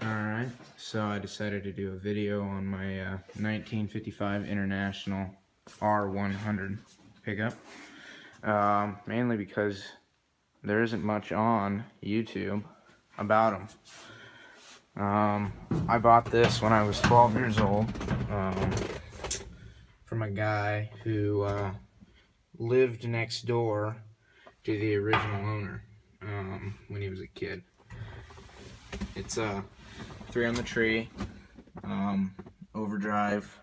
Alright, so I decided to do a video on my 1955 International R100 pickup. Mainly because there isn't much on YouTube about them. I bought this when I was 12 years old from a guy who lived next door to the original owner when he was a kid. It's 3 on the tree, overdrive,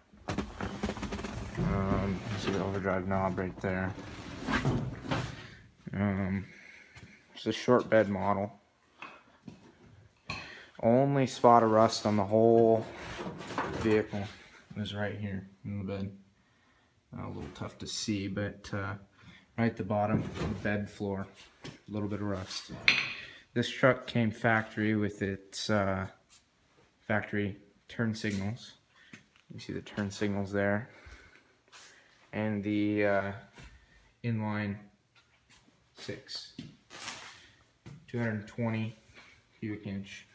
see the overdrive knob right there. It's a short bed model. Only spot of rust on the whole vehicle is right here in the bed. A little tough to see, but right at the bottom of the bed floor, a little bit of rust. This truck came factory with its factory turn signals. You see the turn signals there, and the inline 6, 220 cubic inch.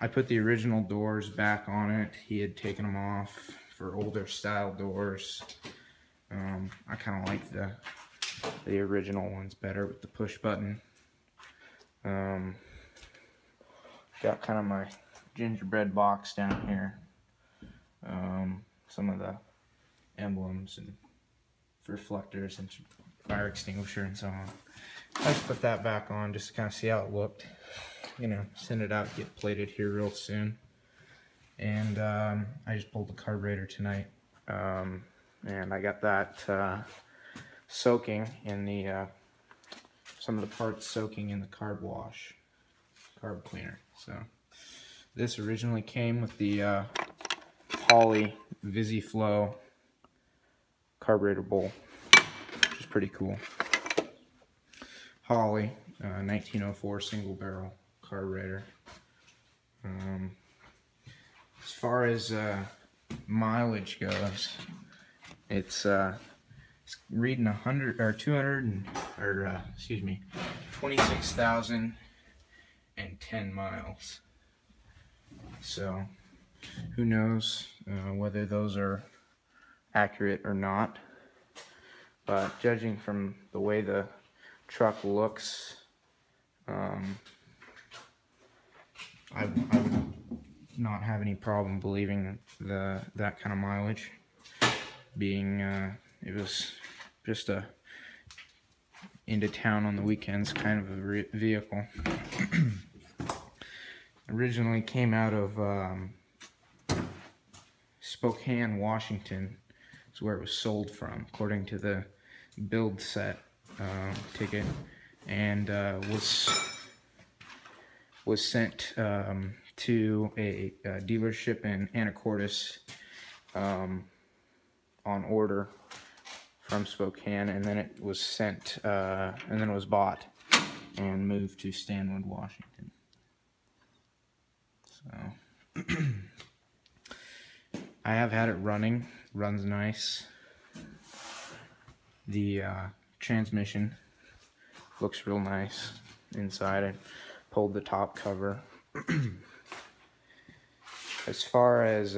I put the original doors back on it. He had taken them off for older style doors. I kind of like the original ones better with the push button. Got kind of my gingerbread box down here. Some of the emblems and reflectors and fire extinguisher and so on. I just put that back on just to kind of see how it looked. You know, send it out, get plated here real soon. And I just pulled the carburetor tonight. And I got that soaking in the some of the parts soaking in the carb wash, carb cleaner. So this originally came with the Holley VisiFlow carburetor bowl, which is pretty cool. Holley 1904 single barrel carburetor. As far as mileage goes, it's reading 26,010 miles. So who knows whether those are accurate or not, but judging from the way the truck looks, I would not have any problem believing that kind of mileage, being it was just a into town on the weekends kind of a vehicle. Originally came out of Spokane, Washington is where it was sold from, according to the build set ticket, and was sent to a dealership in Anacortes on order from Spokane, and then it was sent and then it was bought and moved to Stanwood, Washington. So I have had it running, runs nice. The transmission looks real nice inside. I pulled the top cover. As far as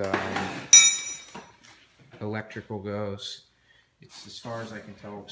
electrical goes, it's, as far as I can tell,